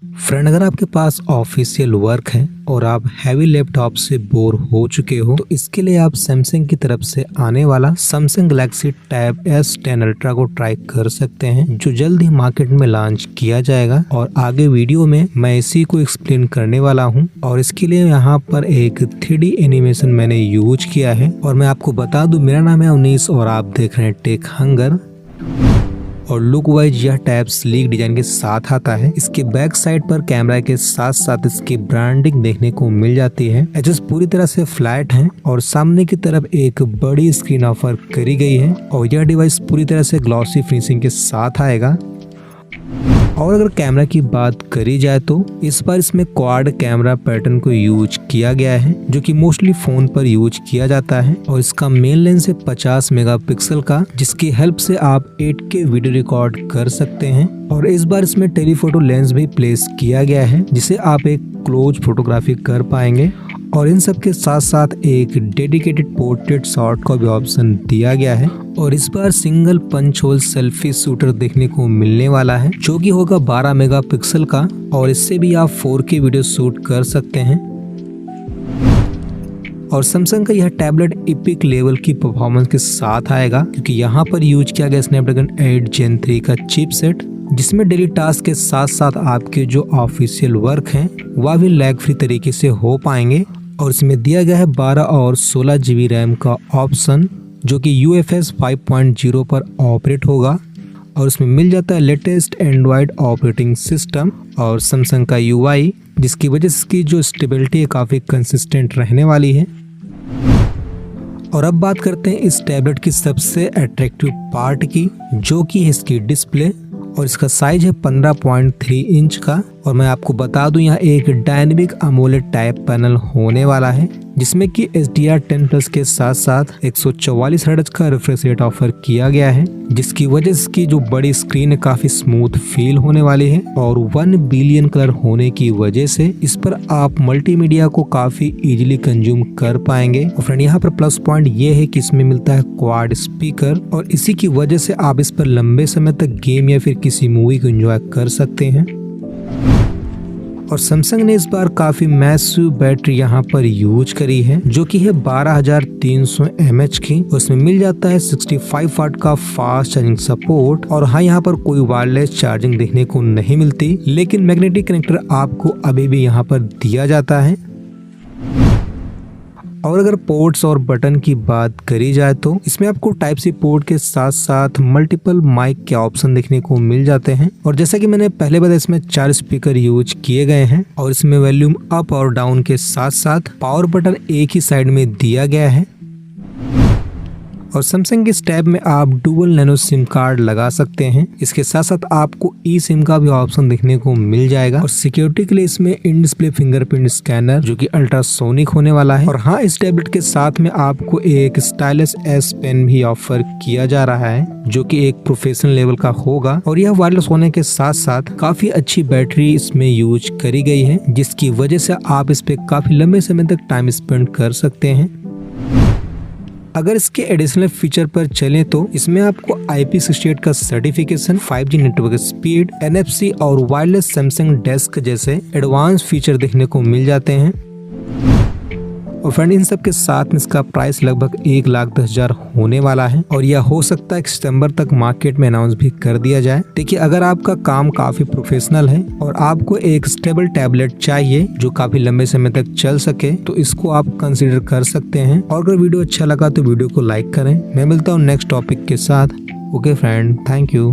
Friend, अगर आपके पास official work है और आप हैवी लैपटॉप से बोर हो चुके हो तो इसके लिए आप सैमसंग की तरफ से आने वाला Samsung Galaxy tab S10 ultra को ट्राई कर सकते हैं, जो जल्द ही मार्केट में लॉन्च किया जाएगा। और आगे वीडियो में मैं इसी को एक्सप्लेन करने वाला हूं। और इसके लिए यहाँ पर एक 3D एनिमेशन मैंने यूज किया है। और मैं आपको बता दूं, मेरा नाम है अवनीश और आप देख रहे हैं टेक हंगर। और लुक वाइज यह टैब स्लीक डिजाइन के साथ आता है। इसके बैक साइड पर कैमरा के साथ साथ इसकी ब्रांडिंग देखने को मिल जाती है। एजेस पूरी तरह से फ्लैट हैं और सामने की तरफ एक बड़ी स्क्रीन ऑफर करी गई है। और यह डिवाइस पूरी तरह से ग्लॉसी फिनिशिंग के साथ आएगा। और अगर कैमरा की बात करी जाए तो इस बार इसमें क्वाड कैमरा पैटर्न को यूज किया गया है, जो कि मोस्टली फोन पर यूज किया जाता है। और इसका मेन लेंस है 50 मेगापिक्सल का, जिसकी हेल्प से आप 8K वीडियो रिकॉर्ड कर सकते हैं। और इस बार इसमें टेलीफोटो लेंस भी प्लेस किया गया है, जिसे आप एक क्लोज फोटोग्राफी कर पाएंगे। और इन सब के साथ साथ एक डेडिकेटेड पोर्ट्रेट शॉट का भी ऑप्शन दिया गया है। और इस बार single punch hole selfie shooter देखने को मिलने वाला है, जो कि होगा 12 मेगापिक्सल का। और इससे भी आप 4K वीडियो शूट कर सकते हैं। और सैमसंग का यह टैबलेट इपिक लेवल की परफॉर्मेंस के साथ आएगा, क्योंकि यहाँ पर यूज किया गया स्नैपड्रैगन 8 Gen 3 का चिपसेट, जिसमें डेली टास्क के साथ साथ आपके जो ऑफिशियल वर्क हैं वह भी लैग फ्री तरीके से हो पाएंगे। और इसमें दिया गया है 12 और 16 GB रैम का ऑप्शन, जो कि UFS 5.0 पर ऑपरेट होगा। और इसमें मिल जाता है लेटेस्ट एंड्रॉयड ऑपरेटिंग सिस्टम और सैमसंग का UI, जिसकी वजह से इसकी जो स्टेबिलिटी है काफ़ी कंसिस्टेंट रहने वाली है। और अब बात करते हैं इस टैबलेट की सबसे अट्रैक्टिव पार्ट की, जो कि है इसकी डिस्प्ले। और इसका साइज है 15.3 इंच का। और मैं आपको बता दूं, यहाँ एक डायनेमिक अमोलेड टाइप पैनल होने वाला है, जिसमें कि HDR10+ के साथ साथ 144 हर्ट्ज का रिफ्रेश रेट ऑफर किया गया है, जिसकी वजह से इसकी जो बड़ी स्क्रीन है काफी स्मूथ फील होने वाली है। और 1 बिलियन कलर होने की वजह से इस पर आप मल्टीमीडिया को काफी इजीली कंज्यूम कर पाएंगे। और फ्रेंड, यहाँ पर प्लस पॉइंट ये है कि इसमें मिलता है क्वाड स्पीकर, और इसी की वजह से आप इस पर लंबे समय तक गेम या फिर किसी मूवी को एंजॉय कर सकते हैं। और सैमसंग ने इस बार काफी मैसिव बैटरी यहाँ पर यूज करी है, जो कि है 12300 mAh की। उसमें मिल जाता है 65 वाट का फास्ट चार्जिंग सपोर्ट। और हाँ, यहाँ पर कोई वायरलेस चार्जिंग देखने को नहीं मिलती, लेकिन मैग्नेटिक कनेक्टर आपको अभी भी यहाँ पर दिया जाता है। और अगर पोर्ट्स और बटन की बात करी जाए तो इसमें आपको टाइप सी पोर्ट के साथ साथ मल्टीपल माइक के ऑप्शन देखने को मिल जाते हैं। और जैसा कि मैंने पहले बताया, इसमें 4 स्पीकर यूज किए गए हैं। और इसमें वॉल्यूम अप और डाउन के साथ साथ पावर बटन एक ही साइड में दिया गया है। और सैमसंग के इस टैब में आप डुअल नैनो सिम कार्ड लगा सकते हैं। इसके साथ साथ आपको ई सिम का भी ऑप्शन देखने को मिल जाएगा। और सिक्योरिटी के लिए इसमें इन डिस्प्ले फिंगरप्रिंट स्कैनर, जो कि अल्ट्रासोनिक होने वाला है। और हाँ, इस टैबलेट के साथ में आपको एक स्टाइलिश S पेन भी ऑफर किया जा रहा है, जो कि एक प्रोफेशनल लेवल का होगा। और यह वायरलेस होने के साथ साथ काफी अच्छी बैटरी इसमें यूज करी गई है, जिसकी वजह से आप इस पे काफी लंबे समय तक टाइम स्पेंड कर सकते हैं। अगर इसके एडिशनल फीचर पर चलें तो इसमें आपको IP68 का certification, 5G network speed, NFC और वायरलेस सैमसंग डेस्क जैसे एडवांस फीचर देखने को मिल जाते हैं। और फ्रेंड, इन सब के साथ में इसका प्राइस लगभग 1,10,000 होने वाला है। और यह हो सकता है कि सितंबर तक मार्केट में अनाउंस भी कर दिया जाए। देखिए, अगर आपका काम काफी प्रोफेशनल है और आपको एक स्टेबल टैबलेट चाहिए जो काफी लंबे समय तक चल सके, तो इसको आप कंसीडर कर सकते हैं। और अगर वीडियो अच्छा लगा तो वीडियो को लाइक करें। मैं मिलता हूँ नेक्स्ट टॉपिक के साथ। Okay friend, thank you.